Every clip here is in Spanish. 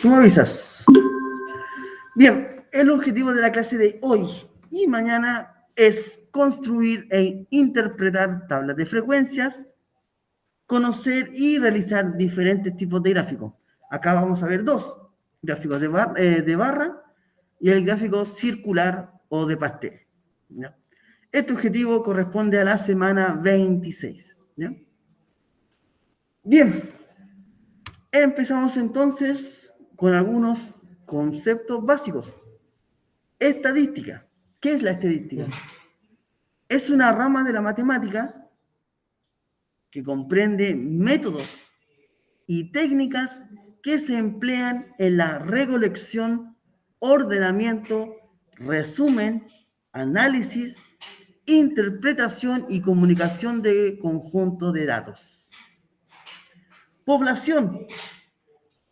Tú me avisas. Bien, el objetivo de la clase de hoy y mañana es construir e interpretar tablas de frecuencias, conocer y realizar diferentes tipos de gráficos. Acá vamos a ver dos, gráficos de barra y el gráfico circular o de pastel. ¿Ya? Este objetivo corresponde a la semana 26. ¿Ya? Bien, empezamos entonces con algunos conceptos básicos. Estadística. ¿Qué es la estadística? Es una rama de la matemática que comprende métodos y técnicas que se emplean en la recolección, ordenamiento, resumen, análisis, interpretación y comunicación de conjunto de datos. Población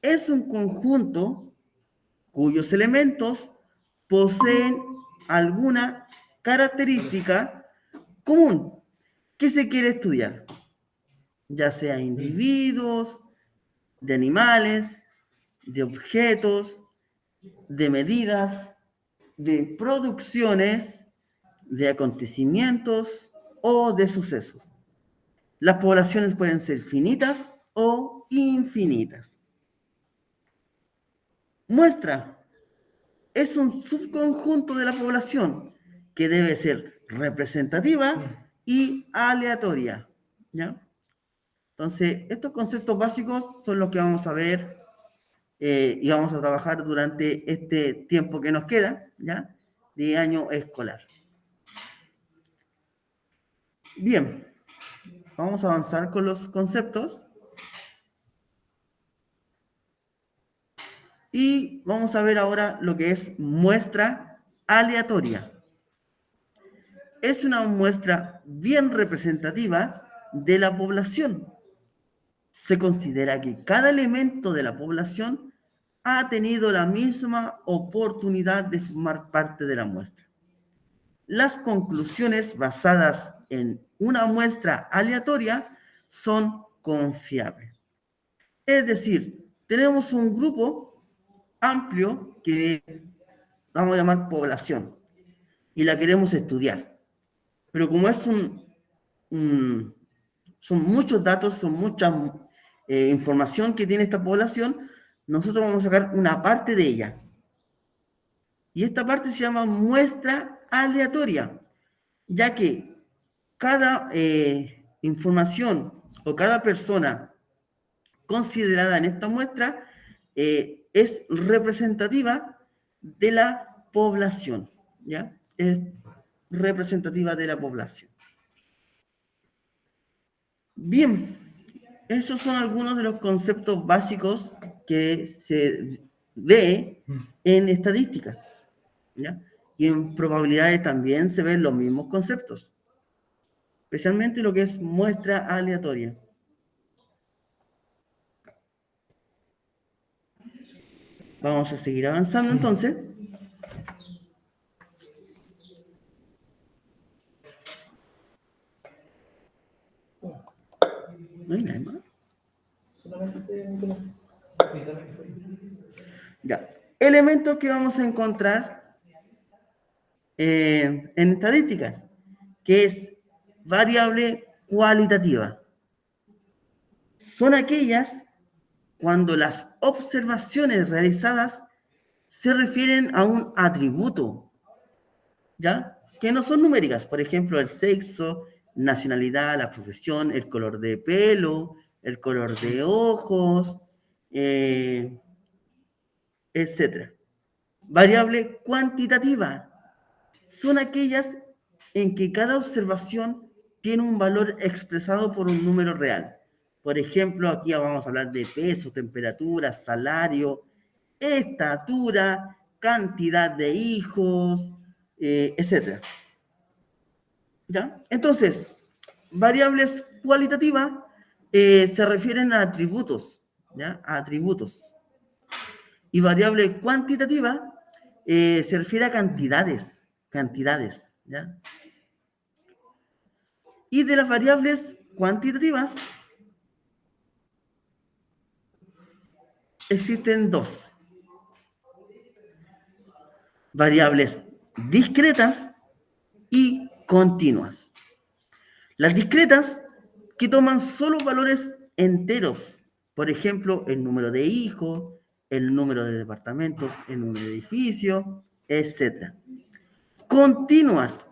es un conjunto cuyos elementos poseen alguna característica común que se quiere estudiar, ya sea individuos, de animales, de objetos, de medidas, de producciones, de acontecimientos o de sucesos. Las poblaciones pueden ser finitas o infinitas. Muestra es un subconjunto de la población que debe ser representativa y aleatoria. ¿Ya? Entonces, estos conceptos básicos son los que vamos a ver y vamos a trabajar durante este tiempo que nos queda, ¿ya? De año escolar. Bien, vamos a avanzar con los conceptos. Y vamos a ver ahora lo que es muestra aleatoria. Es una muestra bien representativa de la población. Se considera que cada elemento de la población ha tenido la misma oportunidad de formar parte de la muestra. Las conclusiones basadas en una muestra aleatoria son confiables. Es decir, tenemos un grupo amplio que vamos a llamar población y la queremos estudiar. Pero como es son muchos datos, son mucha información que tiene esta población, nosotros vamos a sacar una parte de ella. Y esta parte se llama muestra aleatoria, ya que cada información o cada persona considerada en esta muestra es representativa de la población, ¿ya? Es representativa de la población. Bien, esos son algunos de los conceptos básicos que se ve en estadística, ¿ya? Y en probabilidades también se ven los mismos conceptos, especialmente lo que es muestra aleatoria. Vamos a seguir avanzando entonces. No hay nada más. Ya. Elementos que vamos a encontrar en estadísticas, que es variable cualitativa. Son aquellas cuando las observaciones realizadas se refieren a un atributo, ¿ya? Que no son numéricas, por ejemplo, el sexo, nacionalidad, la profesión, el color de pelo, el color de ojos, etc. Variable cuantitativa son aquellas en que cada observación tiene un valor expresado por un número real. Por ejemplo, aquí vamos a hablar de peso, temperatura, salario, estatura, cantidad de hijos, etc. ¿Ya? Entonces, variables cualitativas se refieren a atributos, ¿ya? A atributos. Y variable cuantitativa se refiere a cantidades, ¿ya? Y de las variables cuantitativas existen dos. variables discretas y continuas. Las discretas que toman solo valores enteros, por ejemplo, el número de hijos, el número de departamentos en un edificio, etc. Continuas,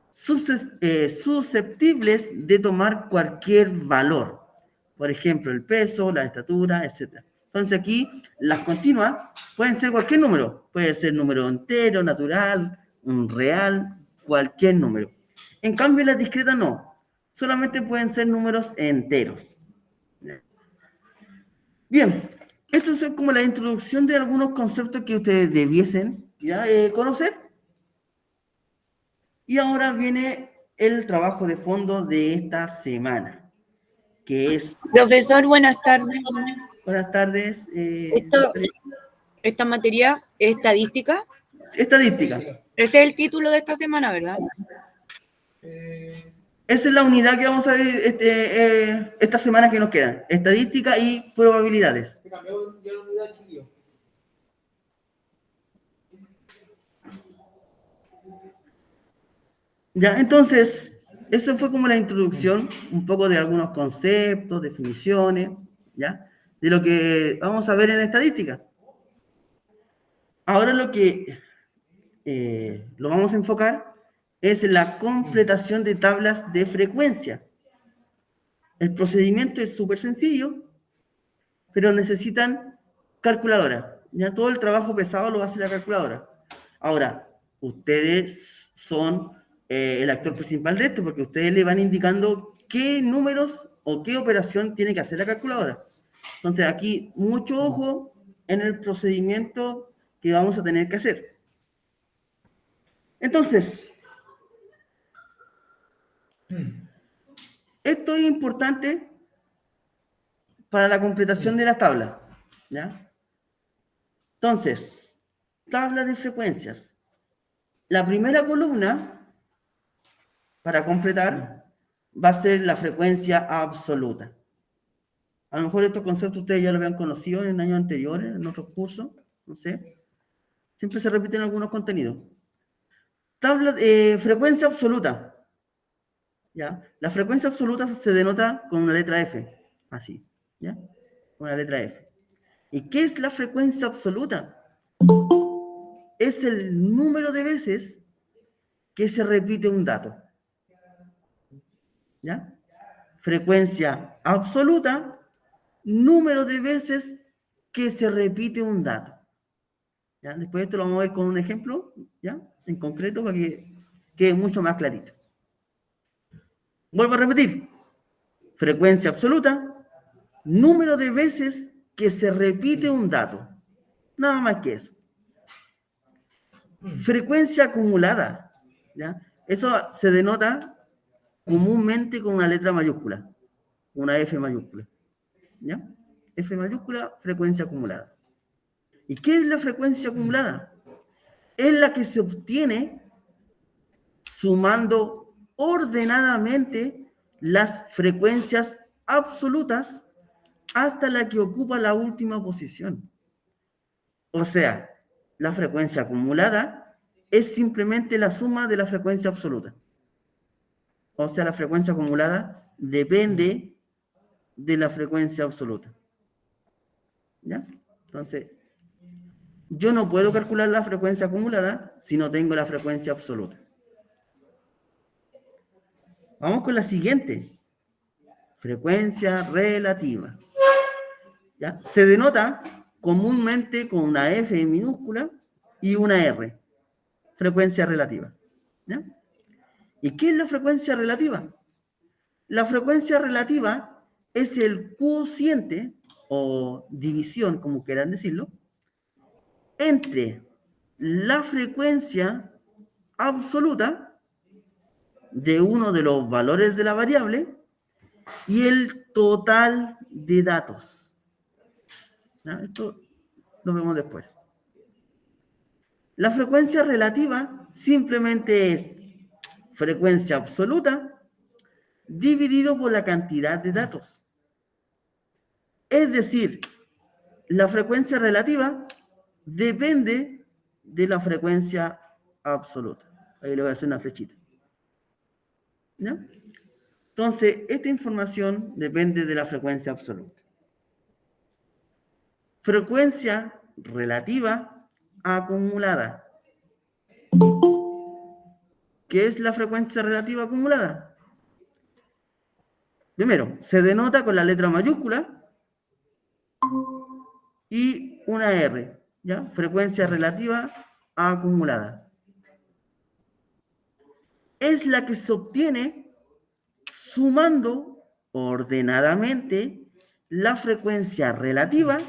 susceptibles de tomar cualquier valor, por ejemplo, el peso, la estatura, etc. Entonces aquí las continuas pueden ser cualquier número, puede ser número entero, natural, real, cualquier número. En cambio, las discretas no, solamente pueden ser números enteros. Bien, esto es como la introducción de algunos conceptos que ustedes debiesen ¿ya? Conocer. Y ahora viene el trabajo de fondo de esta semana, que es... Profesor, buenas tardes. Buenas tardes. Esta materia es estadística. Estadística. Ese es el título de esta semana, ¿verdad? Esa es la unidad que vamos a ver esta semana que nos queda. Estadística y probabilidades. Ya, entonces, eso fue como la introducción, un poco de algunos conceptos, definiciones, ¿ya? De lo que vamos a ver en estadística. Ahora lo que lo vamos a enfocar es la completación de tablas de frecuencia. El procedimiento es súper sencillo, pero necesitan calculadora. Ya todo el trabajo pesado lo hace la calculadora. Ahora, ustedes son el actor principal de esto, porque ustedes le van indicando qué números o qué operación tiene que hacer la calculadora. Entonces, aquí mucho ojo en el procedimiento que vamos a tener que hacer. Entonces, esto es importante para la completación de la tabla, ¿ya? Entonces, tabla de frecuencias. La primera columna, para completar, va a ser la frecuencia absoluta. A lo mejor estos conceptos ustedes ya lo habían conocido en años anteriores, en otros cursos, no sé. Siempre se repiten algunos contenidos. Tabla de frecuencia absoluta. ¿Ya? La frecuencia absoluta se denota con una letra F, así, ¿ya? Con la letra F. ¿Y qué es la frecuencia absoluta? Es el número de veces que se repite un dato. ¿Ya? Frecuencia absoluta, número de veces que se repite un dato. ¿Ya? Después esto lo vamos a ver con un ejemplo, ¿ya? En concreto, para que quede mucho más clarito. Vuelvo a repetir. Frecuencia absoluta, número de veces que se repite un dato. Nada más que eso. Frecuencia acumulada, ¿ya? Eso se denota comúnmente con una letra mayúscula, una F mayúscula, ¿ya? F mayúscula, frecuencia acumulada. ¿Y qué es la frecuencia acumulada? Es la que se obtiene sumando ordenadamente las frecuencias absolutas hasta la que ocupa la última posición. O sea, la frecuencia acumulada es simplemente la suma de la frecuencia absoluta. O sea, la frecuencia acumulada depende de la frecuencia absoluta. ¿Ya? Entonces, yo no puedo calcular la frecuencia acumulada si no tengo la frecuencia absoluta. Vamos con la siguiente. Frecuencia relativa. ¿Ya? Se denota comúnmente con una F minúscula y una R. Frecuencia relativa. ¿Ya? ¿Y qué es la frecuencia relativa? La frecuencia relativa es el cociente o división, como quieran decirlo, entre la frecuencia absoluta de uno de los valores de la variable y el total de datos. ¿Ya? Esto lo vemos después. La frecuencia relativa simplemente es frecuencia absoluta dividido por la cantidad de datos. Es decir, la frecuencia relativa depende de la frecuencia absoluta. Ahí le voy a hacer una flechita. ¿Ya? Entonces, esta información depende de la frecuencia absoluta. Frecuencia relativa acumulada. ¿Qué es la frecuencia relativa acumulada? Primero, se denota con la letra mayúscula y una R, ¿ya? Frecuencia relativa acumulada. Es la que se obtiene sumando ordenadamente la frecuencia relativa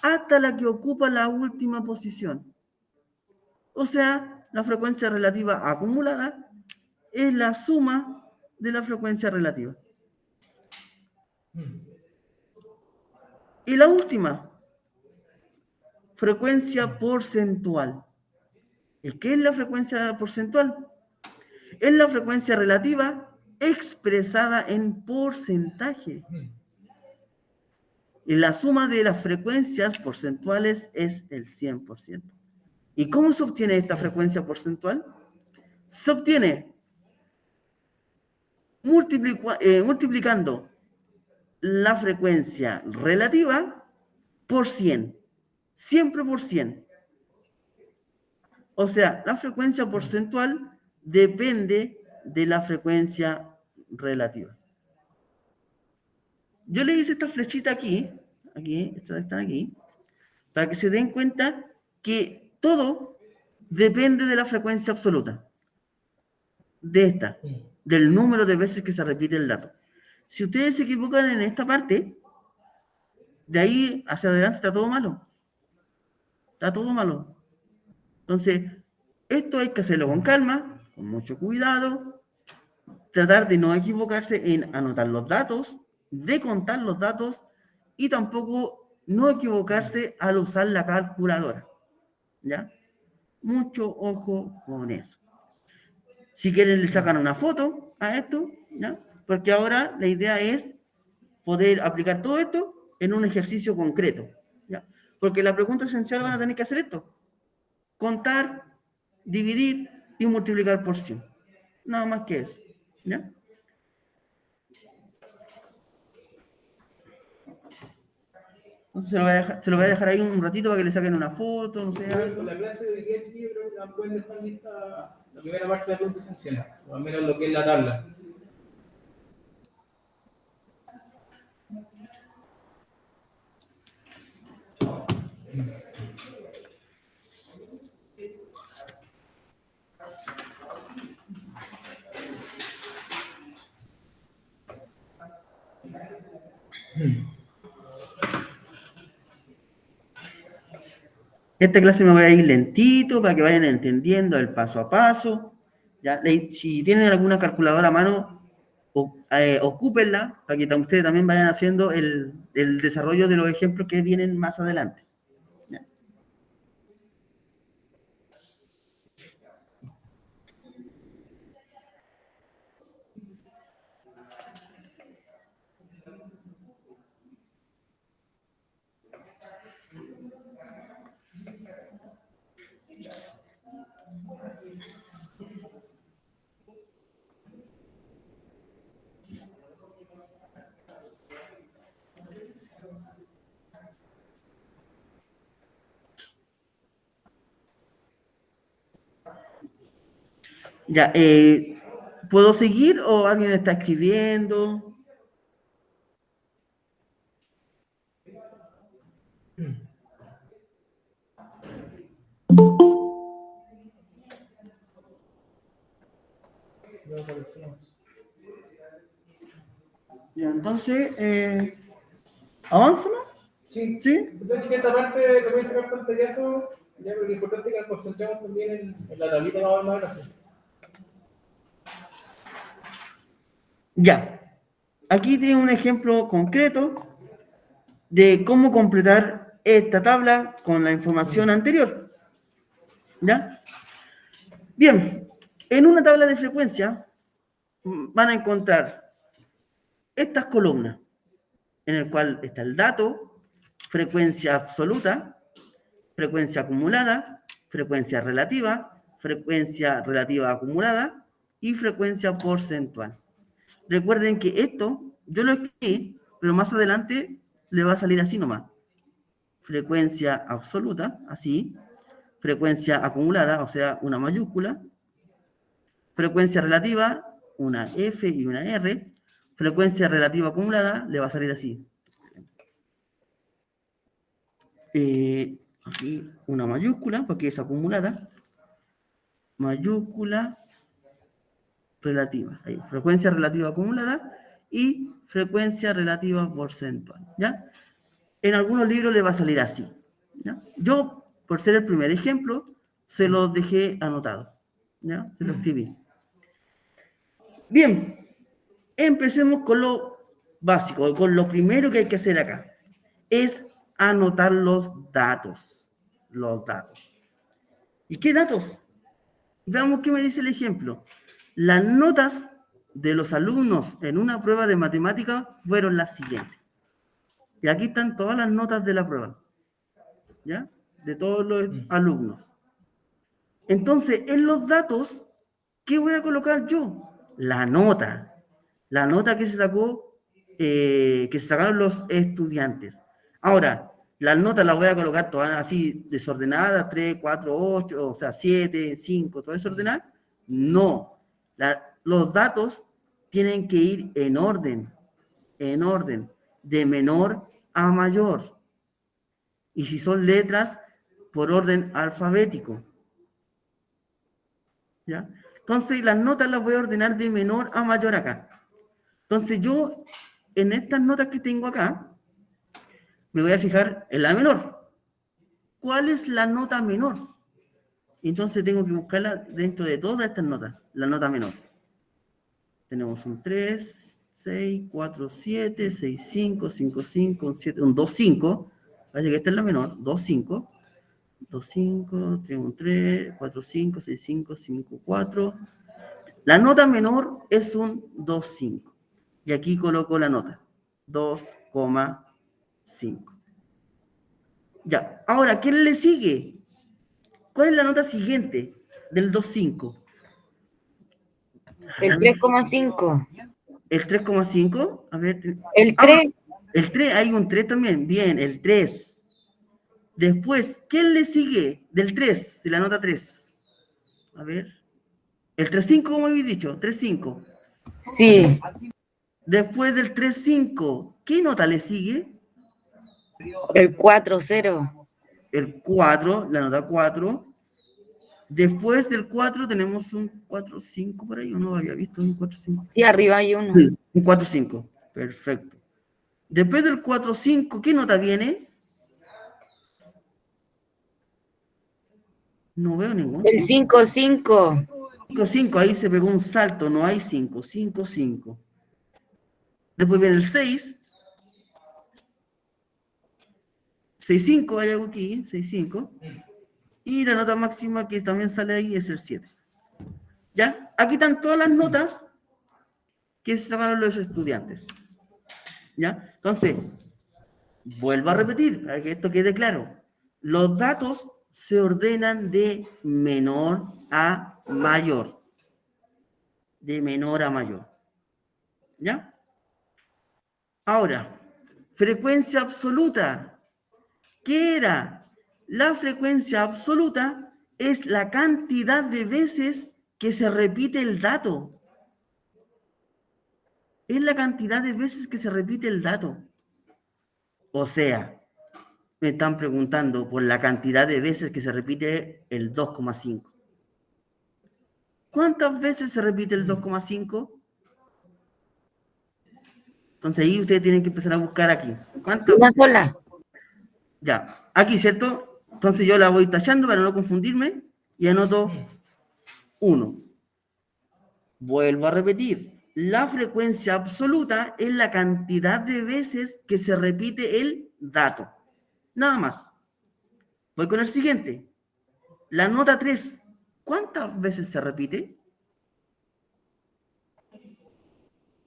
hasta la que ocupa la última posición. O sea, la frecuencia relativa acumulada es la suma de la frecuencia relativa. Y la última, frecuencia porcentual. ¿Y qué es la frecuencia porcentual? Es la frecuencia relativa expresada en porcentaje. Y la suma de las frecuencias porcentuales es el 100%. ¿Y cómo se obtiene esta frecuencia porcentual? Se obtiene multiplicando la frecuencia relativa por 100. Siempre por 100. O sea, la frecuencia porcentual depende de la frecuencia relativa. Yo le hice esta flechita aquí, estas están aquí, para que se den cuenta que todo depende de la frecuencia absoluta, de esta, del número de veces que se repite el dato. Si ustedes se equivocan en esta parte, de ahí hacia adelante está todo malo. Está todo malo. Entonces, esto hay que hacerlo con calma, con mucho cuidado, tratar de no equivocarse en anotar los datos, de contar los datos y tampoco no equivocarse al usar la calculadora. ¿Ya? Mucho ojo con eso. Si quieren le sacan una foto a esto, ¿ya? Porque ahora la idea es poder aplicar todo esto en un ejercicio concreto, ¿ya? Porque la pregunta esencial van a tener que hacer esto: contar, dividir y multiplicar por 100. Nada más que eso, ¿ya? Entonces se lo voy a dejar ahí un ratito para que le saquen una foto, no sé. Con la clase de hoy día, yo creo que la pueden dejar lista la primera parte de la pregunta esencial, o al menos lo que es la tabla. Esta clase me voy a ir lentito para que vayan entendiendo el paso a paso. ¿Ya? Si tienen alguna calculadora a mano, ocúpenla para que ustedes también vayan haciendo el desarrollo de los ejemplos que vienen más adelante. ¿Ya? Ya, ¿puedo seguir o alguien está escribiendo? Ya, entonces, ¿avanzamos? Sí. ¿Sí? Entonces, que esta parte lo voy a sacar pantallazo, ya, pero lo importante es que nos concentremos también en la tablita que vamos a armar así. Ya. Aquí tiene un ejemplo concreto de cómo completar esta tabla con la información anterior. ¿Ya? Bien, en una tabla de frecuencia van a encontrar estas columnas, en el cual está el dato, frecuencia absoluta, frecuencia acumulada, frecuencia relativa acumulada y frecuencia porcentual. Recuerden que esto, yo lo escribí, pero más adelante le va a salir así nomás. Frecuencia absoluta, así. Frecuencia acumulada, o sea, una mayúscula. Frecuencia relativa, una F y una R. Frecuencia relativa acumulada, le va a salir así. Aquí una mayúscula, porque es acumulada. Mayúscula relativa. Ahí, frecuencia relativa acumulada y frecuencia relativa porcentual. ¿Ya? En algunos libros le va a salir así. ¿Ya? Yo, por ser el primer ejemplo, se lo dejé anotado. ¿Ya? Se lo escribí. Bien, empecemos con lo básico, con lo primero que hay que hacer acá. Es anotar los datos. Los datos. ¿Y qué datos? Veamos qué me dice el ejemplo. Las notas de los alumnos en una prueba de matemáticas fueron las siguientes. Y aquí están todas las notas de la prueba. ¿Ya? De todos los alumnos. Entonces, en los datos, ¿qué voy a colocar yo? La nota. La nota que se sacó, que se sacaron los estudiantes. Ahora, las notas las voy a colocar todas así desordenadas, 3, 4, 8, o sea, 7, 5, todo desordenado. No. Los datos tienen que ir en orden, de menor a mayor. Y si son letras, por orden alfabético. ¿Ya? Entonces, las notas las voy a ordenar de menor a mayor acá. Entonces, yo, en estas notas que tengo acá, me voy a fijar en la menor. ¿Cuál es la nota menor? Entonces, tengo que buscarla dentro de todas estas notas, la nota menor. Tenemos un 3, 6, 4, 7, 6, 5, 5, 5, un 7, un 2, 5. Parece que esta es la menor, 2, 5. 2, 5, 3, 1, 3, 4, 5, 6, 5, 5, 4. La nota menor es un 2, 5. Y aquí coloco la nota, 2,5. Ya, ahora, ¿qué le sigue? ¿Cuál es la nota siguiente del 2,5? El 3,5. ¿El 3,5? A ver. El 3. El 3, hay un 3 también. Bien, el 3. Después, ¿qué le sigue del 3? De la nota 3. A ver. El 3,5, como habéis dicho, 3,5. Sí. Después del 3,5, ¿qué nota le sigue? El 4,0. El 4, la nota 4. Después del 4 tenemos un 4,5 por ahí, ¿o no había visto un 4,5? Sí, arriba hay uno. Sí, un 4,5. Perfecto. Después del 4,5, ¿qué nota viene? No veo ningún. El 5,5. 5,5, ahí se pegó un salto, no hay 5. 5,5. Después viene el 6. 6,5, hay algo aquí, 6,5. Y la nota máxima que también sale ahí es el 7. ¿Ya? Aquí están todas las notas que se sacaron los estudiantes. ¿Ya? Entonces, vuelvo a repetir para que esto quede claro. Los datos se ordenan de menor a mayor. De menor a mayor. ¿Ya? Ahora, frecuencia absoluta. ¿Qué era? La frecuencia absoluta es la cantidad de veces que se repite el dato. Es la cantidad de veces que se repite el dato. O sea, me están preguntando por la cantidad de veces que se repite el 2,5. ¿Cuántas veces se repite el 2,5? Entonces ahí ustedes tienen que empezar a buscar aquí. ¿Cuántas? Una sola. Ya, aquí, ¿cierto? Entonces yo la voy tachando para no confundirme y anoto 1. Vuelvo a repetir. La frecuencia absoluta es la cantidad de veces que se repite el dato. Nada más. Voy con el siguiente. La nota 3. ¿Cuántas veces se repite?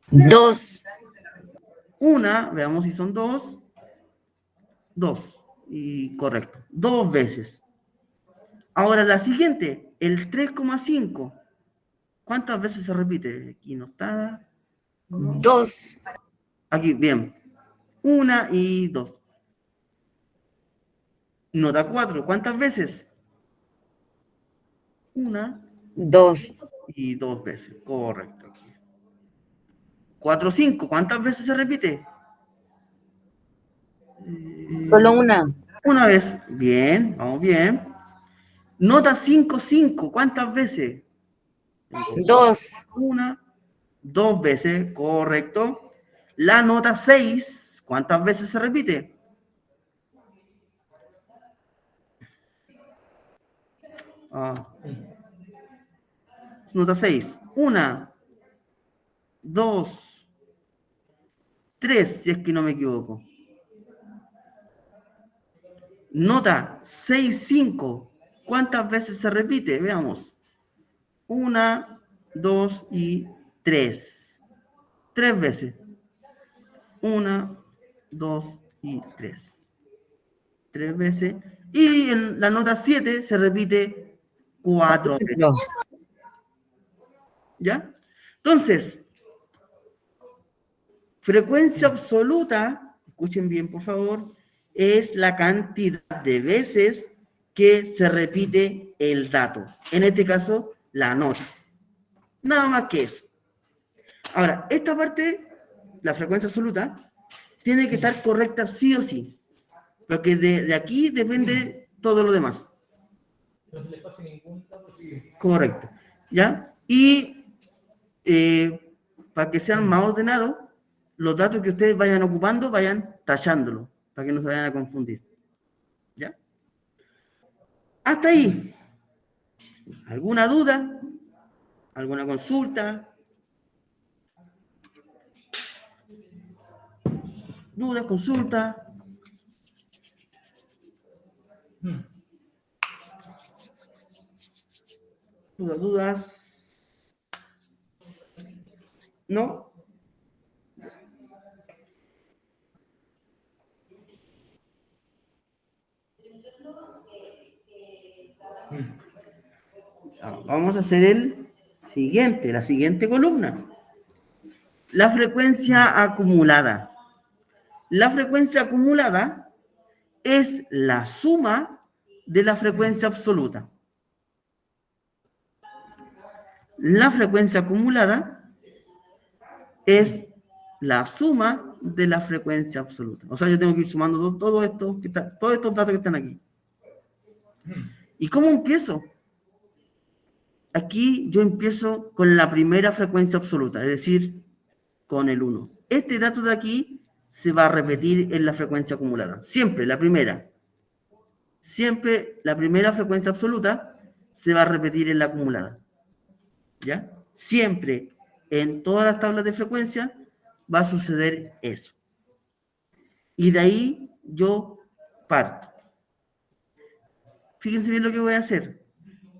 2. Una, veamos si son 2. 2. Y correcto. 2 veces. Ahora la siguiente, el 3,5. ¿Cuántas veces se repite? Aquí no está. No. 2. Aquí, bien. 1 y 2. Nota 4. ¿Cuántas veces? 1 2. y 2 veces. Correcto. 4, 5. ¿Cuántas veces se repite? Solo una. Una vez. Bien, vamos bien. Nota 5, 5. ¿Cuántas veces? 2. 1, 2 veces. Correcto. La nota 6. ¿Cuántas veces se repite? Nota 6. 1, 2, 3, si es que no me equivoco. Nota 6, 5. ¿Cuántas veces se repite? Veamos. 1, 2 y 3. 3 veces. 1, 2 y 3. 3 veces. Y en la nota 7 se repite 4 veces. ¿Ya? Entonces, frecuencia absoluta, escuchen bien por favor, es la cantidad de veces que se repite el dato. En este caso, la nota. Nada más que eso. Ahora, esta parte, la frecuencia absoluta, tiene que estar correcta sí o sí. Porque de aquí depende todo lo demás. No se les pase ningún dato, sí. Correcto. ¿Ya? Y para que sean más ordenados, los datos que ustedes vayan ocupando, vayan tachándolo, para que no se vayan a confundir. ¿Ya? Hasta ahí. ¿Alguna duda? ¿Alguna consulta? ¿Dudas, consultas? ¿Dudas? ¿No? Vamos a hacer el siguiente, la siguiente columna. La frecuencia acumulada. La frecuencia acumulada es la suma de la frecuencia absoluta. La frecuencia acumulada es la suma de la frecuencia absoluta. O sea, yo tengo que ir sumando todos estos datos que están aquí. ¿Y cómo empiezo? Aquí yo empiezo con la primera frecuencia absoluta, es decir, con el 1. Este dato de aquí se va a repetir en la frecuencia acumulada. Siempre la primera. Siempre la primera frecuencia absoluta se va a repetir en la acumulada. ¿Ya? Siempre en todas las tablas de frecuencia va a suceder eso. Y de ahí yo parto. Fíjense bien lo que voy a hacer.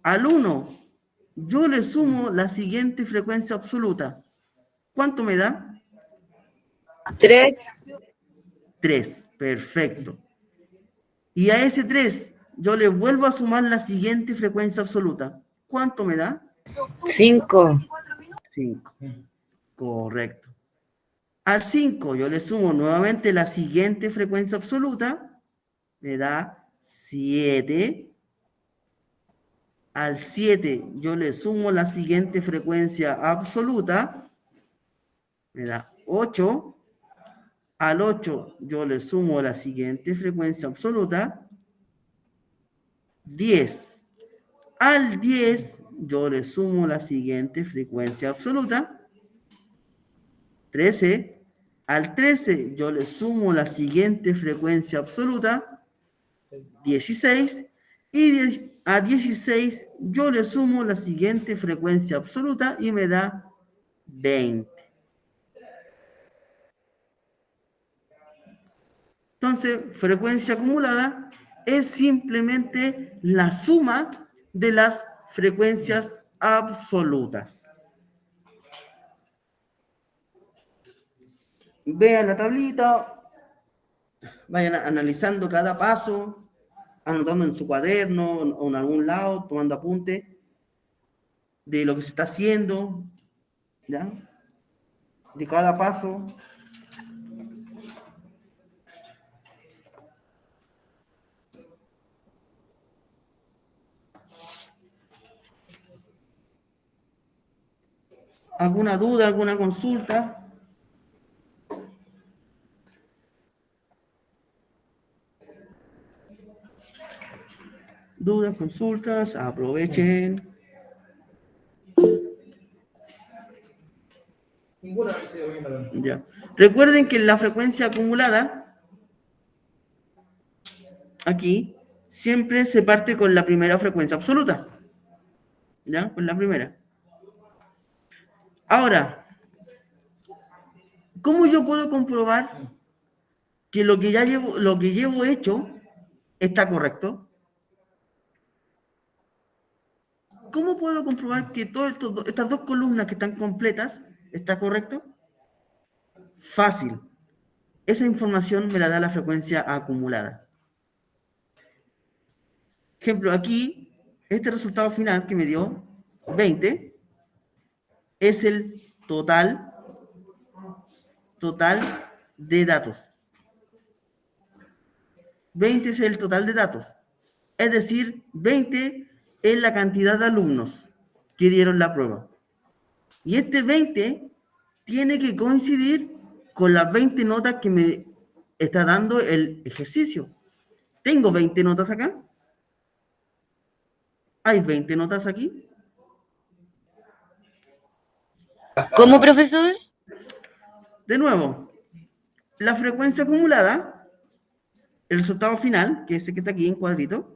Al 1, yo le sumo la siguiente frecuencia absoluta. ¿Cuánto me da? 3. 3. Perfecto. Y a ese 3, yo le vuelvo a sumar la siguiente frecuencia absoluta. ¿Cuánto me da? 5. 5. Correcto. Al 5 yo le sumo nuevamente la siguiente frecuencia absoluta, me da 7. Al 7 yo le sumo la siguiente frecuencia absoluta, me da 8. Al 8 yo le sumo la siguiente frecuencia absoluta, 10. Al 10 yo le sumo la siguiente frecuencia absoluta, 13. Al 13 yo le sumo la siguiente frecuencia absoluta, 16. Y a 16 yo le sumo la siguiente frecuencia absoluta y me da 20. Entonces, frecuencia acumulada es simplemente la suma de las frecuencias absolutas. Vean la tablita, vayan analizando cada paso, anotando en su cuaderno o en algún lado, tomando apunte de lo que se está haciendo, ¿ya? De cada paso. ¿Alguna duda, alguna consulta? Dudas, consultas, aprovechen. Ninguna vez se dio bien la verdad. Ya. Recuerden que la frecuencia acumulada, aquí, siempre se parte con la primera frecuencia absoluta. ¿Ya? Con la primera. Ahora, ¿cómo yo puedo comprobar que lo que llevo hecho está correcto? ¿Cómo puedo comprobar que todas estas dos columnas que están completas está correcto? Fácil. Esa información me la da la frecuencia acumulada. Ejemplo, aquí, este resultado final que me dio 20 es el total de datos. 20 es el total de datos. Es decir, 20 es la cantidad de alumnos que dieron la prueba. Y este 20 tiene que coincidir con las 20 notas que me está dando el ejercicio. ¿Tengo 20 notas acá? ¿Hay 20 notas aquí? ¿Cómo, profesor? De nuevo, la frecuencia acumulada, el resultado final, que es el que está aquí en cuadrito,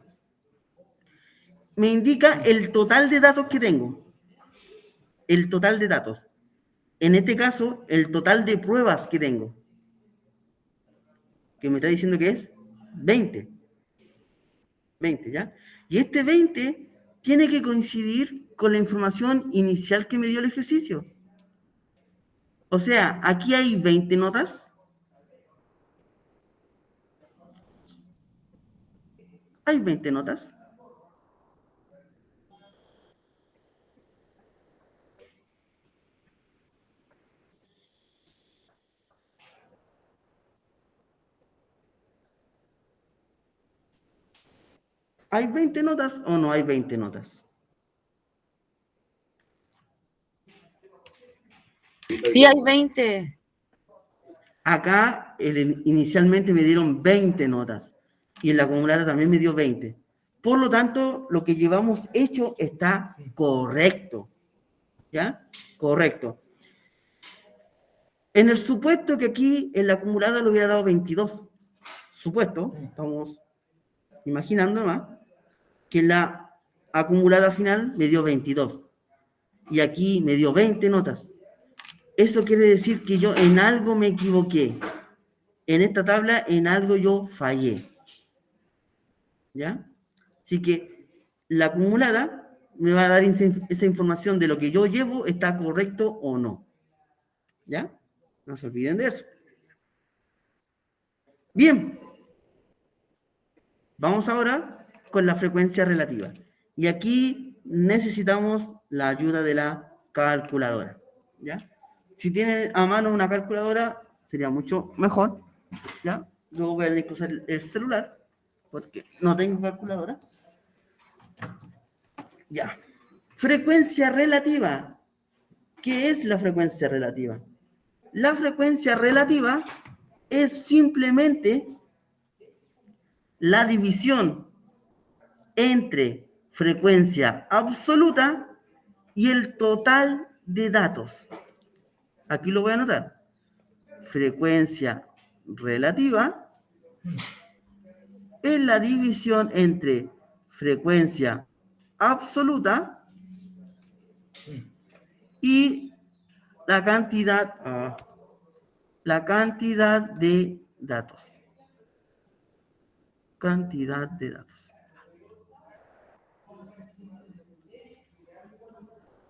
me indica el total de datos que tengo. El total de datos. En este caso, el total de pruebas que tengo. Que me está diciendo que es 20. 20, ¿ya? Y este 20 tiene que coincidir con la información inicial que me dio el ejercicio. O sea, aquí hay 20 notas. Hay 20 notas. ¿Hay 20 notas o no hay 20 notas? Sí, hay 20. Acá inicialmente me dieron 20 notas y en la acumulada también me dio 20. Por lo tanto, lo que llevamos hecho está correcto. ¿Ya? Correcto. En el supuesto que aquí en la acumulada le hubiera dado 22. Supuesto, estamos imaginando nomás, que la acumulada final me dio 22. Y aquí me dio 20 notas. Eso quiere decir que yo en algo me equivoqué. En esta tabla, en algo yo fallé. ¿Ya? Así que la acumulada me va a dar esa información de lo que yo llevo, está correcto o no. ¿Ya? No se olviden de eso. Bien. Vamos ahora con la frecuencia relativa. Y aquí necesitamos la ayuda de la calculadora. ¿Ya? Si tienen a mano una calculadora, sería mucho mejor. ¿Ya? Yo voy a tener que usar el celular, porque no tengo calculadora. Ya. Frecuencia relativa. ¿Qué es la frecuencia relativa? La frecuencia relativa es simplemente la división entre frecuencia absoluta y el total de datos. Aquí lo voy a anotar. Frecuencia relativa es la división entre frecuencia absoluta y la cantidad de datos. Cantidad de datos.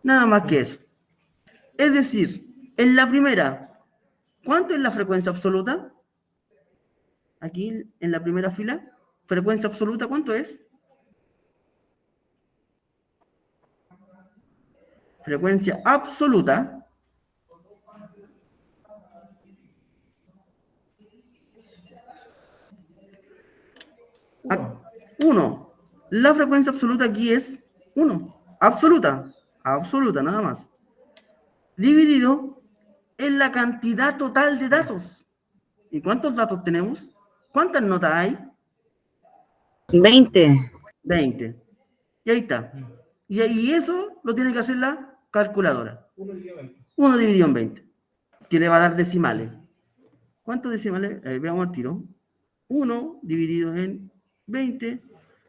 Nada más que eso. Es decir, en la primera, ¿cuánto es la frecuencia absoluta? Aquí en la primera fila, frecuencia absoluta, ¿cuánto es? Frecuencia absoluta. Uno. 1. La frecuencia absoluta aquí es 1. Absoluta. Absoluta, nada más. Dividido en la cantidad total de datos. ¿Y cuántos datos tenemos? ¿Cuántas notas hay? 20. 20. Y ahí está. Y eso lo tiene que hacer la calculadora. 1 dividido 20. 1 dividido en 20. Que le va a dar decimales. ¿Cuántos decimales? Veamos al tiro. 1 dividido en 20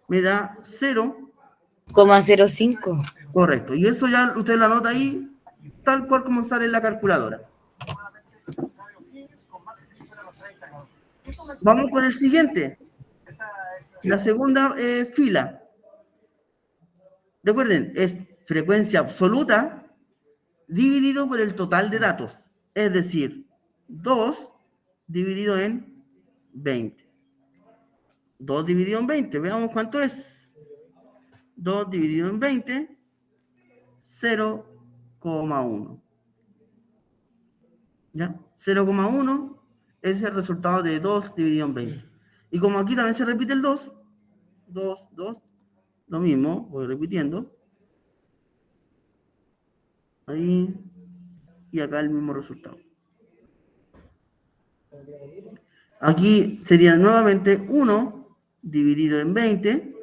me da 0,05. Correcto. Y eso ya usted la anota ahí, tal cual como sale en la calculadora. Vamos con el siguiente. La segunda fila. Recuerden, es frecuencia absoluta dividido por el total de datos. Es decir, 2 dividido en 20. 2 dividido en 20. Veamos cuánto es. 2 dividido en 20. 0,1. ¿Ya? 0,1 es el resultado de 2 dividido en 20. Y como aquí también se repite el 2, 2, 2, lo mismo, voy repitiendo. Ahí. Y acá el mismo resultado. Aquí sería nuevamente 1 dividido en 20,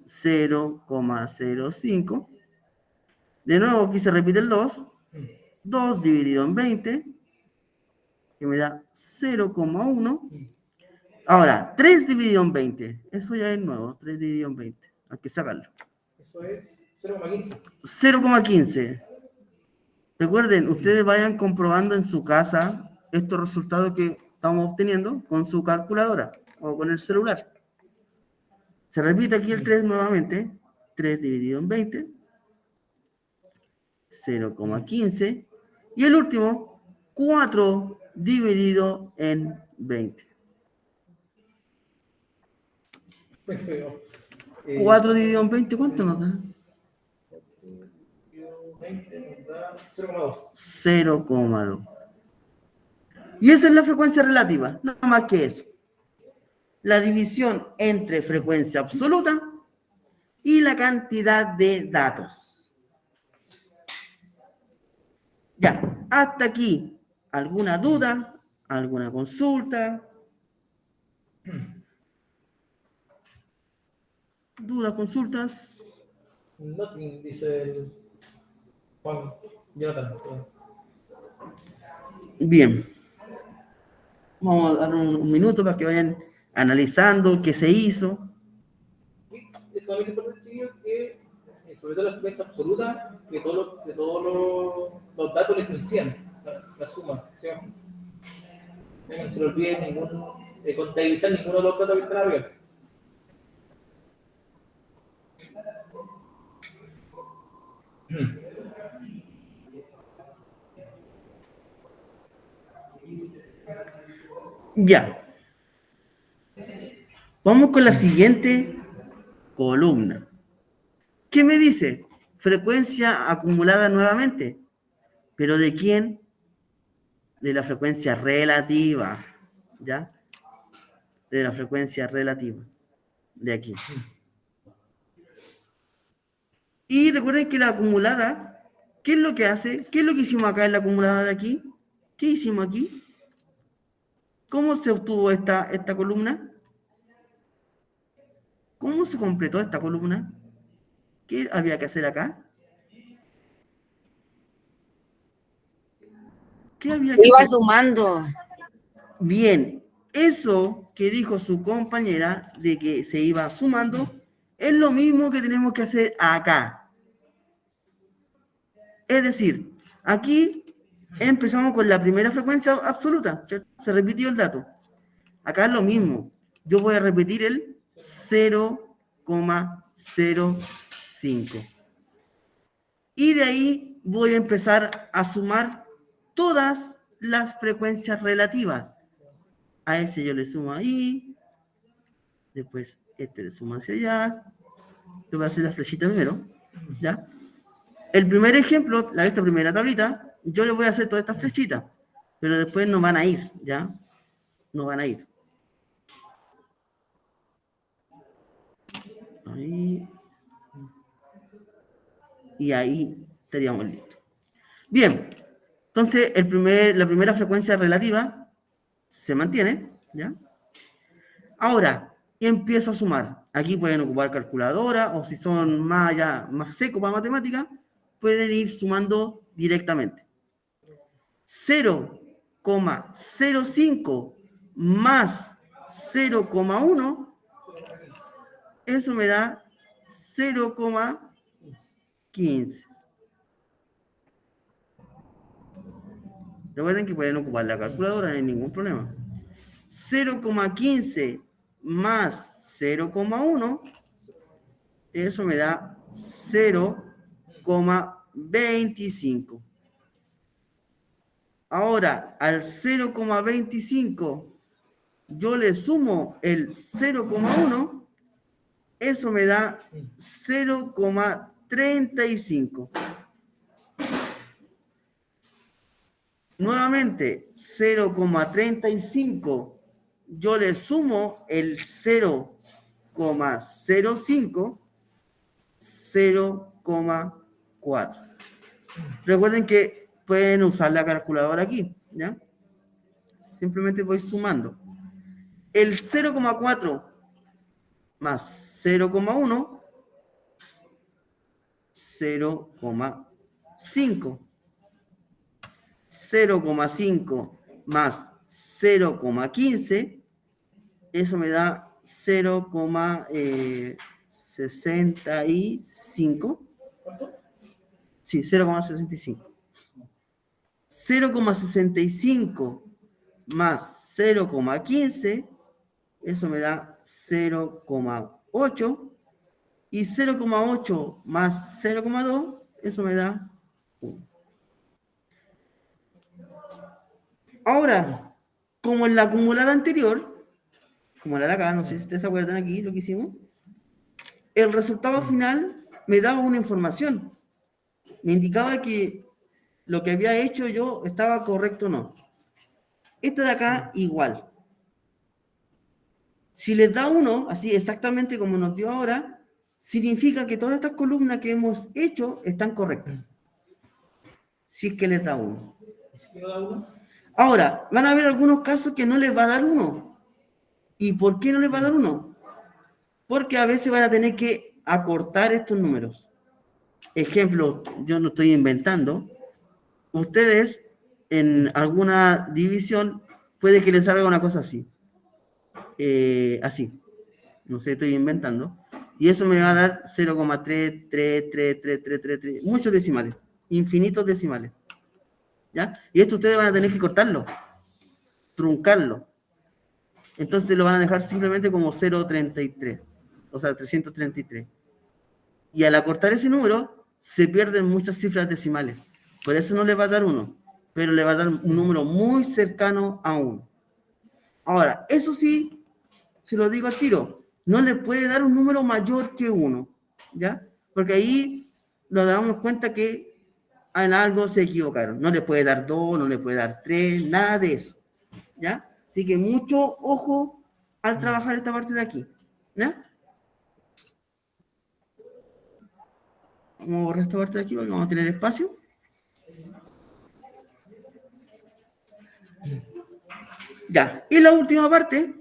0,05. De nuevo aquí se repite el 2, 2 dividido en 20, que me da 0,1. Ahora, 3 dividido en 20, eso ya es nuevo, 3 dividido en 20, hay que sacarlo. Eso es 0,15. 0,15. Recuerden, ustedes vayan comprobando en su casa estos resultados que estamos obteniendo con su calculadora o con el celular. Se repite aquí el 3 nuevamente. 3 dividido en 20. 0,15. Y el último, 4 dividido en 20. Muy feo. 4 dividido en 20, ¿cuánto nos da? 20 nos da 0,2. 0,2. Y esa es la frecuencia relativa, nada más que eso. La división entre frecuencia absoluta y la cantidad de datos. Ya, hasta aquí. ¿Alguna duda? ¿Alguna consulta? ¿Dudas, consultas? Nothing, dice el Juan Jonathan. Bien. Vamos a dar un minuto para que vayan analizando qué se hizo. Es solamente importante, chiquillos, que sobre todo la frecuencia absoluta, que todos los datos les coincidan, la suma. ¿Sí? No se le olvide contabilizar ninguno de los datos que están arriba. Ya. Vamos con la siguiente columna. ¿Qué me dice? Frecuencia acumulada nuevamente. ¿Pero de quién? De la frecuencia relativa. ¿Ya? De la frecuencia relativa. De aquí. Y recuerden que la acumulada, ¿qué es lo que hace? ¿Qué es lo que hicimos acá en la acumulada de aquí? ¿Qué hicimos aquí? ¿Cómo se obtuvo esta columna? ¿Cómo se completó esta columna? ¿Qué había que hacer acá? ¿Qué había que Iba hacer? sumando. Bien, eso que dijo su compañera de que se iba sumando es lo mismo que tenemos que hacer acá. Es decir, aquí empezamos con la primera frecuencia absoluta, ¿cierto? Se repitió el dato. Acá es lo mismo. Yo voy a repetir el 0,05. Y de ahí voy a empezar a sumar todas las frecuencias relativas. A ese yo le sumo ahí, Después este le sumo hacia allá. Le voy a hacer la flechita primero, ¿ya? El primer ejemplo, esta primera tablita, yo le voy a hacer todas estas flechitas, pero después no van a ir, ¿ya? No van a ir. Ahí. Y ahí estaríamos listos. Bien, entonces la primera frecuencia relativa se mantiene, ¿ya? Ahora, empiezo a sumar. Aquí pueden ocupar calculadora, o si son más secos para matemática, pueden ir sumando directamente. 0,05 más 0,1, eso me da 0,15. Recuerden que pueden ocupar la calculadora, no hay ningún problema. 0,15 más 0,1, eso me da 0,25. Ahora, al 0,25, yo le sumo el 0,1, eso me da 0,35. Nuevamente, 0,35, yo le sumo el 0,05, 0,4. Recuerden que pueden usar la calculadora aquí, ¿ya? Simplemente voy sumando. El 0,4 más 0,1, 0,5. 0,5 más 0,15, eso me da 0,65. Sí, 0,65. 0,65 más 0,15, eso me da 0,8. Y 0,8 más 0,2, eso me da 1. Ahora, como en la acumulada anterior, como la de acá, no sé si ustedes se acuerdan aquí lo que hicimos, el resultado final me daba una información. Me indicaba que lo que había hecho yo estaba correcto o no. Esta de acá, igual. Si les da 1, así exactamente como nos dio ahora, significa que todas estas columnas que hemos hecho están correctas. Si es que les da 1. ¿Si no da 1? Ahora, van a haber algunos casos que no les va a dar 1. ¿Y por qué no les va a dar 1? Porque a veces van a tener que acortar estos números. Ejemplo, yo no estoy inventando. Ustedes en alguna división puede que les salga una cosa así. Así. No sé, estoy inventando. Y eso me va a dar 0,3333333, muchos decimales, infinitos decimales. ¿Ya? Y esto ustedes van a tener que cortarlo, truncarlo. Entonces lo van a dejar simplemente como 0,33, o sea, 333. Y al acortar ese número, se pierden muchas cifras decimales. Por eso no le va a dar 1, pero le va a dar un número muy cercano a 1. Ahora, eso sí, se lo digo al tiro, no le puede dar un número mayor que 1, ¿ya? Porque ahí nos damos cuenta que en algo se equivocaron. No le puede dar 2, no le puede dar 3, nada de eso, ¿ya? Así que mucho ojo al trabajar esta parte de aquí, ¿ya? Vamos a borrar esta parte de aquí porque vamos a tener espacio. Ya, y la última parte,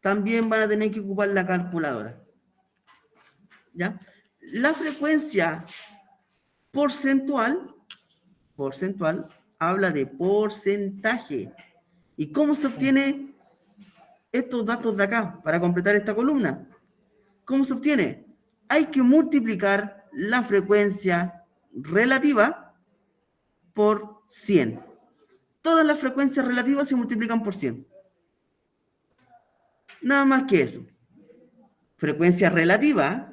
también van a tener que ocupar la calculadora. ¿Ya? La frecuencia porcentual habla de porcentaje. ¿Y cómo se obtiene estos datos de acá para completar esta columna? ¿Cómo se obtiene? Hay que multiplicar la frecuencia relativa por 100. Todas las frecuencias relativas se multiplican por 100. Nada más que eso. Frecuencia relativa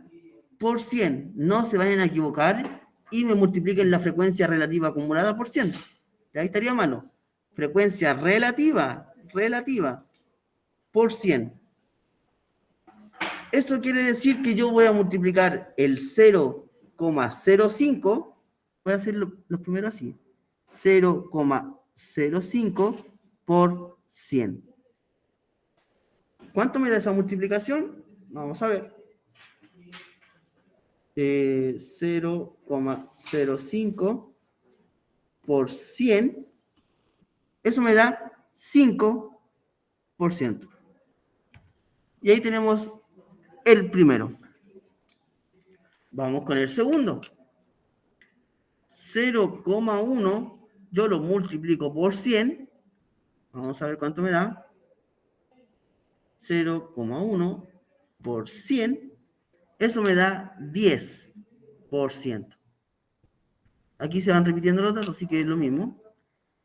por 100. No se vayan a equivocar y me multipliquen la frecuencia relativa acumulada por 100. Ahí estaría malo. Frecuencia relativa por 100. Eso quiere decir que yo voy a multiplicar el 0,05, voy a hacer los primeros así, 0,05 por 100. ¿Cuánto me da esa multiplicación? Vamos a ver. 0,05 por 100, eso me da 5%. Y ahí tenemos el primero. Vamos con el segundo. 0,1, yo lo multiplico por 100. Vamos a ver cuánto me da. 0,1 por 100. Eso me da 10%. Aquí se van repitiendo los datos, así que es lo mismo.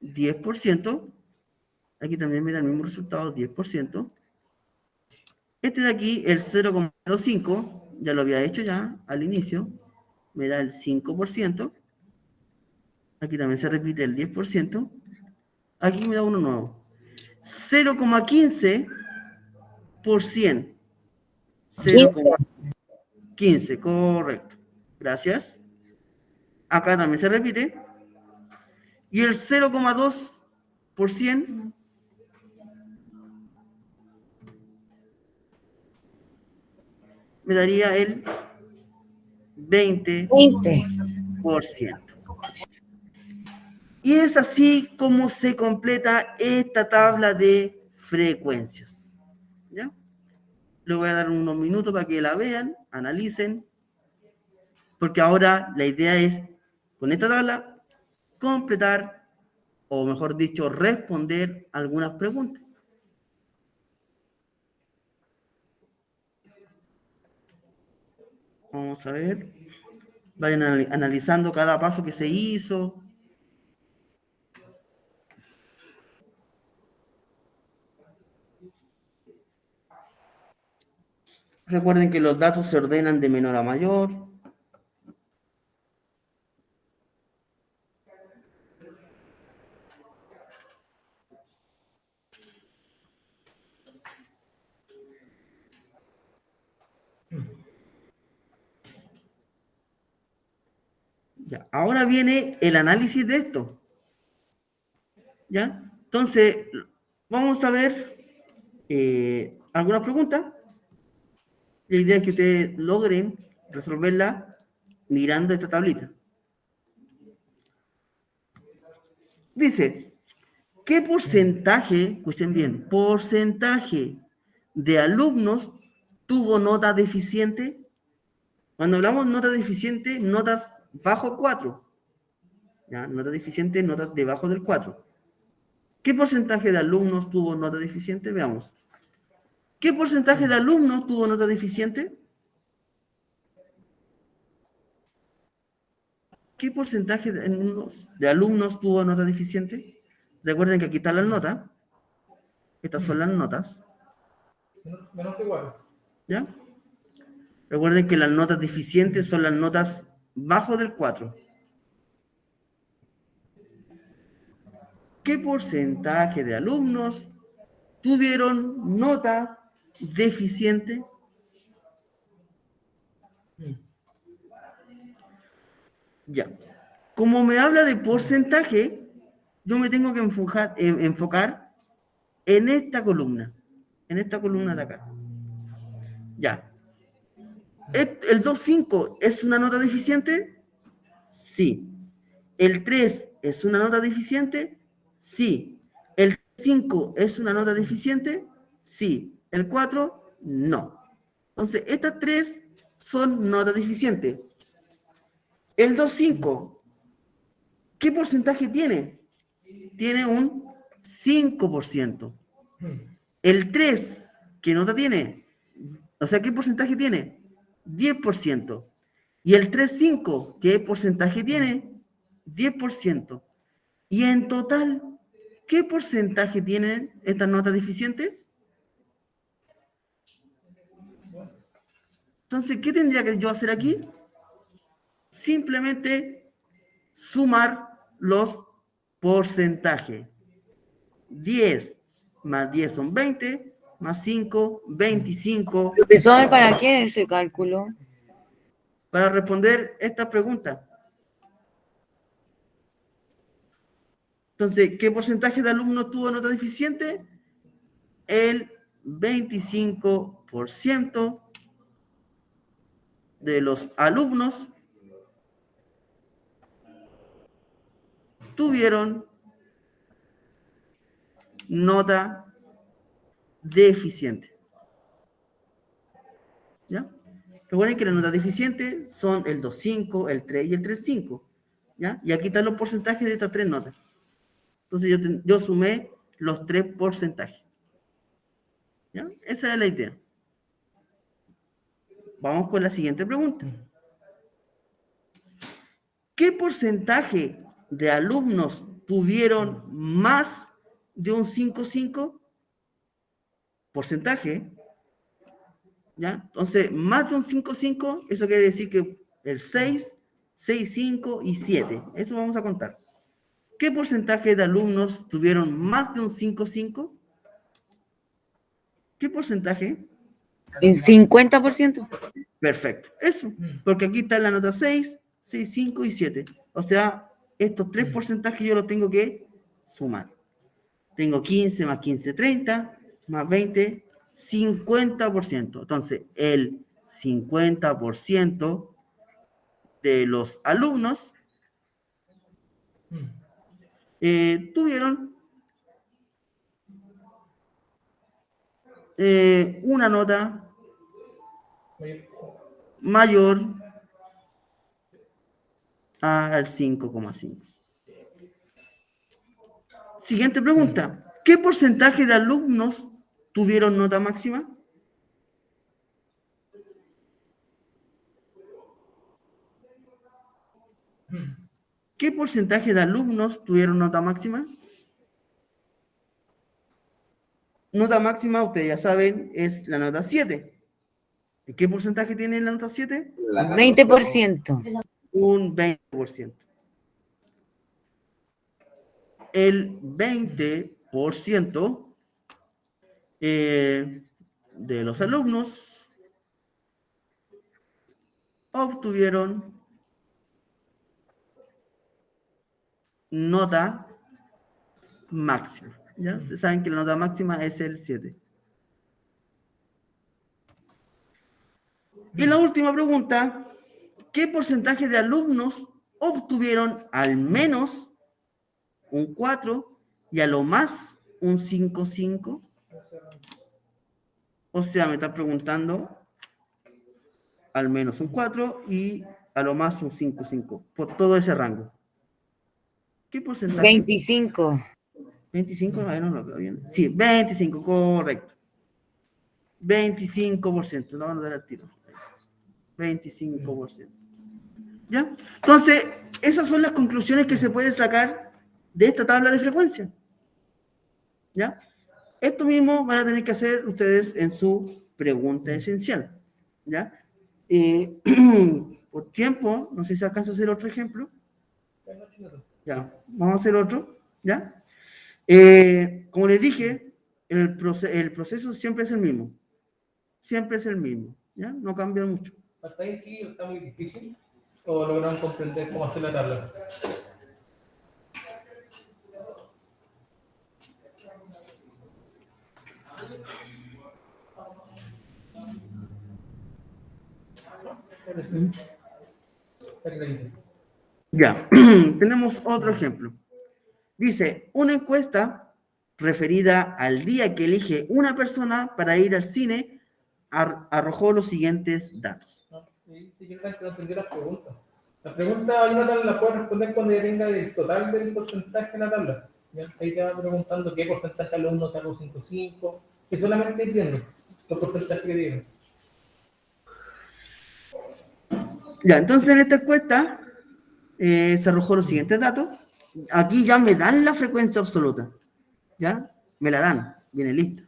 10%. Aquí también me da el mismo resultado, 10%. Este de aquí, el 0,05, ya lo había hecho ya al inicio, me da el 5%. Aquí también se repite el 10%. Aquí me da uno nuevo. 0,15 por 100. 0,15, correcto. Gracias. Acá también se repite. Y el 0,2 por 100 me daría el 20%. Y es así como se completa esta tabla de frecuencias. ¿Ya? Le voy a dar unos minutos para que la vean, analicen, porque ahora la idea es, con esta tabla, completar, o mejor dicho, responder algunas preguntas. Vamos a ver. Vayan analizando cada paso que se hizo. Recuerden que los datos se ordenan de menor a mayor. Ya, ahora viene el análisis de esto. ¿Ya? Entonces, vamos a ver algunas preguntas. La idea es que ustedes logren resolverla mirando esta tablita. Dice, ¿qué porcentaje, escuchen bien, porcentaje de alumnos tuvo nota deficiente? Cuando hablamos de nota deficiente, notas bajo 4. ¿Ya? Nota deficiente, notas debajo del 4. ¿Qué porcentaje de alumnos tuvo nota deficiente? Veamos. ¿Qué porcentaje de alumnos tuvo nota deficiente? ¿Qué porcentaje de alumnos tuvo nota deficiente? Recuerden que aquí están las notas. Estas son las notas. Menos que 4. ¿Ya? Recuerden que las notas deficientes son las notas bajo del 4. ¿Qué porcentaje de alumnos tuvieron nota deficiente? Ya. Como me habla de porcentaje, yo me tengo que enfocar en esta columna de acá. Ya. ¿El 2,5 es una nota deficiente? Sí. ¿El 3 es una nota deficiente? Sí. ¿El 5 es una nota deficiente? Sí. ¿El 4? No. Entonces, estas tres son notas deficientes. El 2,5, ¿qué porcentaje tiene? Tiene un 5%. El 3, ¿qué nota tiene? O sea, ¿qué porcentaje tiene? 10%. Y el 3,5, ¿qué porcentaje tiene? 10%. Y en total, ¿qué porcentaje tienen estas notas deficientes? Entonces, ¿qué tendría que yo hacer aquí? Simplemente sumar los porcentajes. 10 más 10 son 20, más 5, 25, Profesor, ¿para qué ese cálculo? para responder esta pregunta. Entonces, ¿qué porcentaje de alumnos tuvo nota deficiente? El 25% de los alumnos tuvieron nota deficiente. ¿Ya? Recuerden que las notas deficientes son el 2.5, el 3 y el 3.5. ¿Ya? Y aquí están los porcentajes de estas tres notas. Entonces yo sumé los tres porcentajes. ¿Ya? Esa es la idea. Vamos con la siguiente pregunta. ¿Qué porcentaje de alumnos tuvieron más de un 5.5? Porcentaje. ¿Ya? Entonces, más de un 5.5, eso quiere decir que el 6, 6.5 y 7. Eso vamos a contar. ¿Qué porcentaje de alumnos tuvieron más de un 5.5? ¿Qué porcentaje? ¿En 50%? Perfecto. Eso. Porque aquí está la nota 6, 6.5 y 7. O sea, estos tres porcentajes yo los tengo que sumar. Tengo 15 más 15, 30, más 20, 50%. Entonces, el 50% de los alumnos tuvieron una nota mayor al 5,5. Siguiente pregunta. ¿Qué porcentaje de alumnos tuvieron nota máxima? ¿Qué porcentaje de alumnos tuvieron nota máxima? Nota máxima, ustedes ya saben, es la nota 7. ¿Y qué porcentaje tiene la nota 7? 20%. Un 20%. El 20% de los alumnos obtuvieron nota máxima. ¿Ya? Ustedes saben que la nota máxima es el 7. Y la última pregunta, ¿qué porcentaje de alumnos obtuvieron al menos un 4 y a lo más un 5,5? O sea, me está preguntando al menos un 4 y a lo más un 5,5, por todo ese rango. ¿Qué porcentaje? 25. 25, a ver, no lo veo bien. Sí, 25, correcto. 25%, lo van a dar al tiro. 25%. ¿Ya? Entonces, esas son las conclusiones que se pueden sacar de esta tabla de frecuencia. ¿Ya? Esto mismo van a tener que hacer ustedes en su pregunta esencial. ¿Ya? Por tiempo, no sé si alcanza a hacer otro ejemplo. Ya, vamos a hacer otro. ¿Ya? Como les dije, el proceso siempre es el mismo. Siempre es el mismo. ¿Ya? No cambia mucho. ¿Hasta ahí, chiquillos, está muy difícil? ¿O lograron comprender cómo hacer la tabla? Ya, tenemos otro ejemplo. Dice, una encuesta referida al día que elige una persona para ir al cine arrojó los siguientes datos. Si yo no entendí la pregunta. La pregunta hay una tabla la puedes responder cuando ya tenga el total del porcentaje en la tabla. ¿Ya? Ahí te va preguntando qué porcentaje de alumnos sacó 5,5, que solamente entiendo los porcentajes que dieron. Ya, entonces en esta encuesta se arrojó los siguientes datos. Aquí ya me dan la frecuencia absoluta. ¿Ya? Me la dan. Viene lista.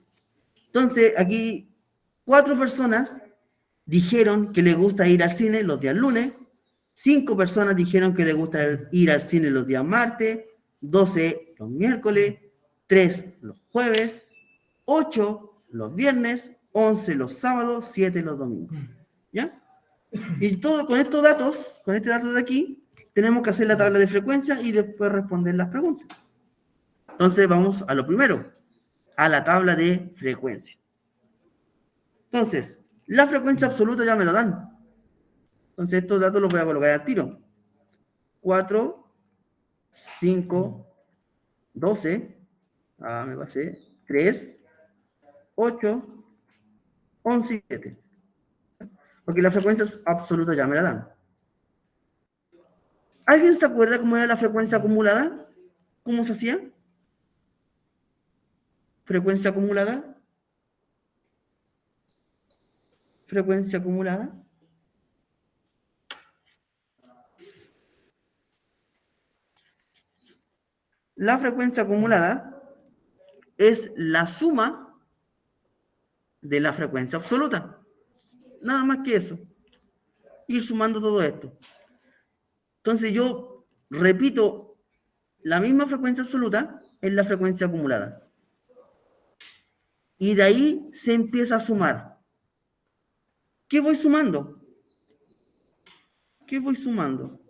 Entonces, aquí 4 personas dijeron que les gusta ir al cine los días lunes. 5 personas dijeron que les gusta ir al cine los días martes. 12 los miércoles. 3 los jueves. 8 los viernes, 11 los sábados, 7 los domingos. ¿Ya? Y todo con estos datos, con este dato de aquí, tenemos que hacer la tabla de frecuencia y después responder las preguntas. Entonces vamos a lo primero, a la tabla de frecuencia. Entonces, la frecuencia absoluta ya me lo dan. Entonces estos datos los voy a colocar al tiro. 4, 5, 12, me pasé, 3, 8, 11 y 7. Porque la frecuencia absoluta ya me la dan. ¿Alguien se acuerda cómo era la frecuencia acumulada? ¿Cómo se hacía? Frecuencia acumulada. Frecuencia acumulada. La frecuencia acumulada es la suma de la frecuencia absoluta. Nada más que eso. Ir sumando todo esto. Entonces yo repito la misma frecuencia absoluta en la frecuencia acumulada. Y de ahí se empieza a sumar. ¿Qué voy sumando? ¿Qué voy sumando?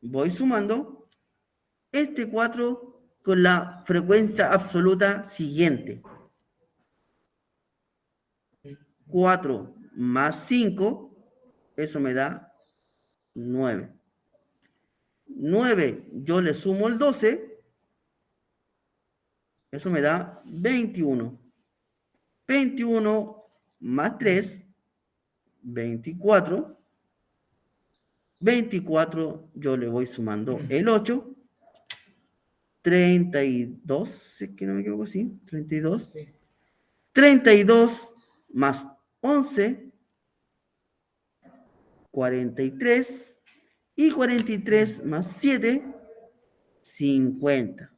Voy sumando este 4 con la frecuencia absoluta siguiente. 4 más 5, eso me da 9. 9, yo le sumo el 12, eso me da 21. 21 más 3, 24. 24, yo le voy sumando el 8. 32, si es que no me equivoco, sí, 32. Sí. 32 más 11, 43. Y 43 más 7, 50.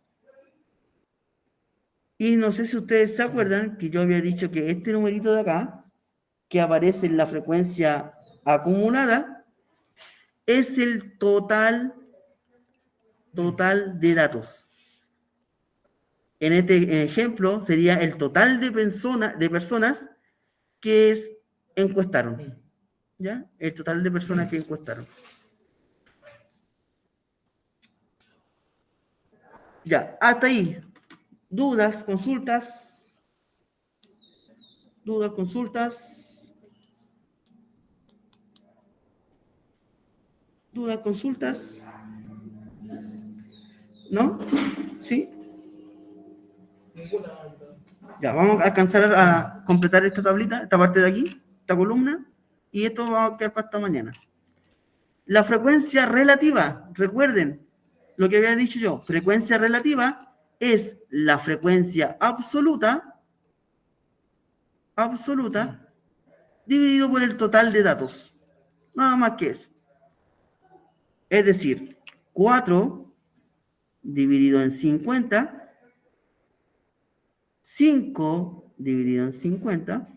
Y no sé si ustedes se acuerdan que yo había dicho que este numerito de acá, que aparece en la frecuencia acumulada, es el total de datos. En este ejemplo sería el total de personas que encuestaron. ¿Ya? El total de personas que encuestaron. Ya, hasta ahí. ¿Dudas, consultas? ¿Dudas, consultas? ¿Dudas, consultas? ¿No? ¿Sí? Ninguna. Ya, vamos a alcanzar a completar esta tablita, esta parte de aquí, esta columna, y esto va a quedar para esta mañana. La frecuencia relativa, recuerden lo que había dicho yo, frecuencia relativa es la frecuencia absoluta, dividido por el total de datos. Nada más que eso. Es decir, 4 dividido en 50, 5 dividido en 50.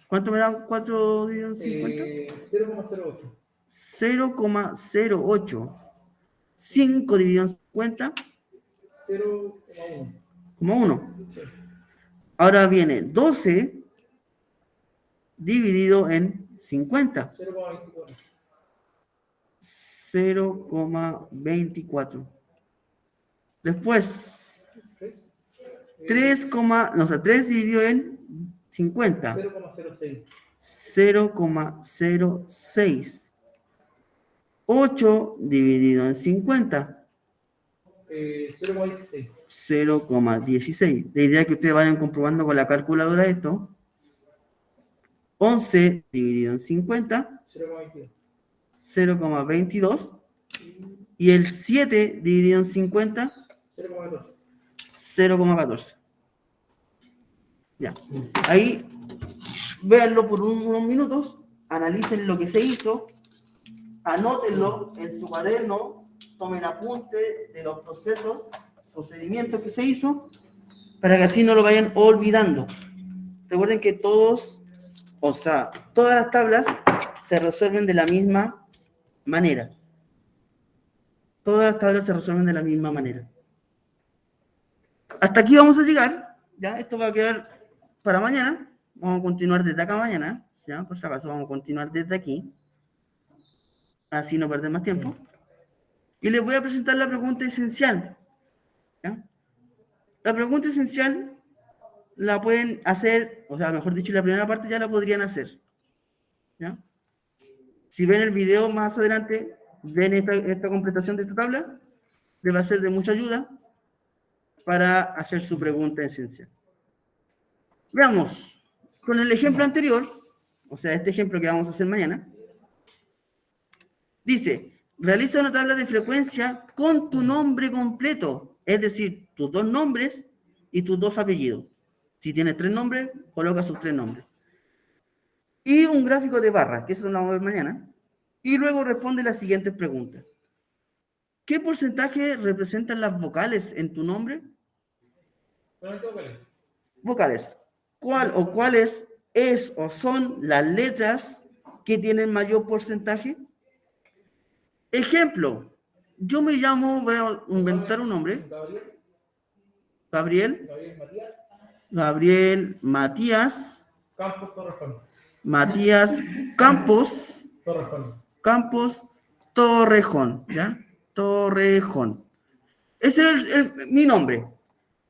¿Cuánto me da 4 dividido en 50? 0,08. 0,08. 5 dividido en 50. 0,1. Como 1. Ahora viene 12 dividido en 50. 0,24. 0,24. Después, 3. 3 dividido en 50. 0,06. 0,06. 8 dividido en 50. 0,16. 0,16. La idea es que ustedes vayan comprobando con la calculadora esto. 11 dividido en 50. 0,22. 0,22. Y el 7 dividido en 50. 0,14. 0,14. Ya. Ahí, véanlo por unos minutos, analicen lo que se hizo, anótenlo en su cuaderno, tomen apunte de los procedimientos que se hizo, para que así no lo vayan olvidando. Recuerden que todas las tablas se resuelven de la misma manera. Todas las tablas se resuelven de la misma manera. Hasta aquí vamos a llegar, ¿ya? Esto va a quedar para mañana. Vamos a continuar desde acá mañana, ¿ya? Por si acaso, vamos a continuar desde aquí. Así no perder más tiempo. Y les voy a presentar la pregunta esencial, ¿ya? La pregunta esencial la pueden hacer, o sea, mejor dicho, la primera parte ya la podrían hacer, ¿ya? Si ven el video más adelante, ven esta completación de esta tabla, les va a ser de mucha ayuda para hacer su pregunta esencial. Veamos, con el ejemplo anterior, o sea, este ejemplo que vamos a hacer mañana, dice, realiza una tabla de frecuencia con tu nombre completo, es decir, tus 2 nombres y tus 2 apellidos. Si tienes 3 nombres, coloca sus 3 nombres. Y un gráfico de barra, que eso lo vamos a ver mañana. Y luego responde las siguientes preguntas. ¿Qué porcentaje representan las vocales en tu nombre? Vocales. ¿Cuál o cuáles es o son las letras que tienen mayor porcentaje? Ejemplo, yo me llamo, voy a inventar un nombre. Gabriel. Gabriel Matías. Matías Campos. Campos Torrejón, ¿ya? Torrejón. Ese es mi nombre.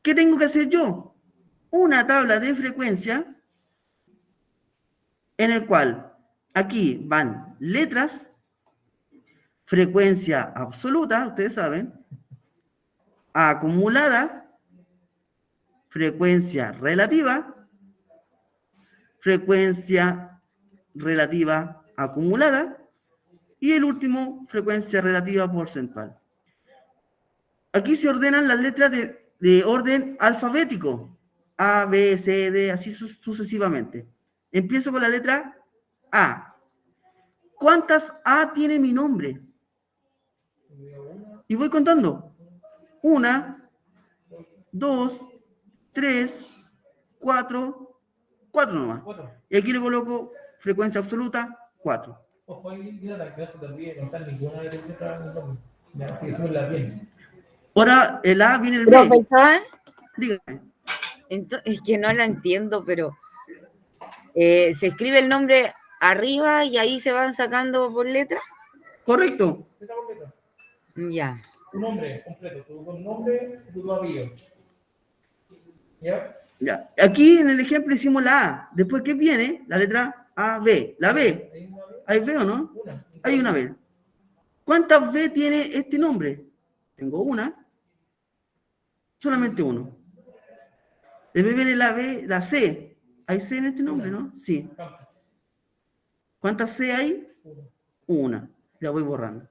¿Qué tengo que hacer yo? Una tabla de frecuencia en el cual aquí van letras, frecuencia absoluta, ustedes saben, acumulada, frecuencia relativa acumulada y el último, frecuencia relativa porcentual. Aquí se ordenan las letras de orden alfabético, A, B, C, D, así sucesivamente. Empiezo con la letra A. ¿Cuántas A tiene mi nombre? Y voy contando. 1, 2, 3, 4, 4 nomás. Y aquí le coloco frecuencia absoluta, 4. Ojo, ahí yo la clase también no está ninguna de las letras en el nombre. Así que súbela bien. Ahora el A viene el B. Profesor, Dígame. es que no la entiendo, pero se escribe el nombre arriba y ahí se van sacando por letra. Correcto. Letra por letra. Ya. Tu nombre completo, tu nombre y tu apellido. ¿Ya? Ya. Aquí en el ejemplo hicimos la A. Después, ¿qué viene? La letra A, B. La B. ¿Hay B o no? Una. Hay una B. ¿Cuántas B tiene este nombre? Tengo una. Solamente uno. Después viene la B, la C. ¿Hay C en este nombre, no? Sí. ¿Cuántas C hay? Una. La voy borrando.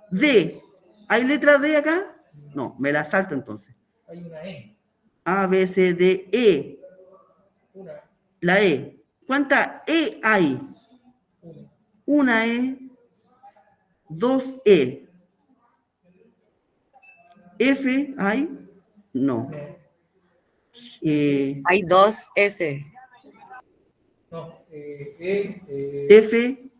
D. ¿Hay letra D acá? No, me la salto entonces. Hay una E. A, B, C, D, E. Una. La E. ¿Cuántas E hay? Una E. 2 E. F hay? No. Hay 2 S. No. F.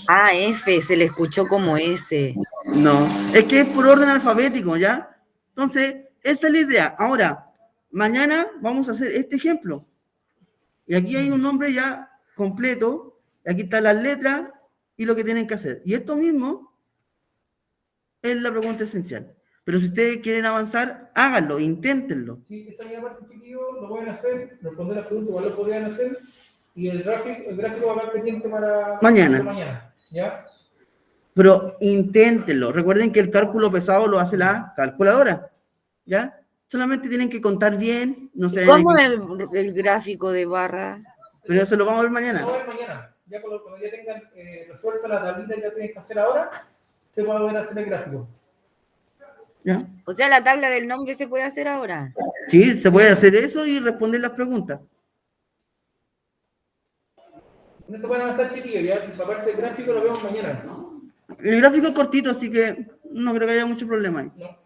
Ah, F, se le escuchó como S. No. Es que es por orden alfabético, ¿ya? Entonces, esa es la idea. Ahora, mañana vamos a hacer este ejemplo. Y aquí hay un nombre ya completo. Y aquí están las letras y lo que tienen que hacer. Y esto mismo es la pregunta esencial. Pero si ustedes quieren avanzar, háganlo, inténtenlo. Sí, esa misma parte, chiquillos, lo pueden hacer, responder las preguntas, igual lo podrían hacer, y el gráfico va a estar pendiente para mañana, ¿ya? Pero inténtenlo. Recuerden que el cálculo pesado lo hace la calculadora, ¿ya? Solamente tienen que contar bien, no sé. ¿Cómo el gráfico de barra? Pero eso lo vamos a ver mañana. Lo vamos a ver mañana. Ya cuando ya tengan resuelta la tablita que ya tienen que hacer ahora, se va a poder hacer el gráfico. ¿Ya? O sea, la tabla del nombre se puede hacer ahora. Sí, se puede hacer eso y responder las preguntas. No se pueden avanzar, chiquillos, ya la parte del gráfico lo vemos mañana. El gráfico es cortito, así que no creo que haya mucho problema ahí. No.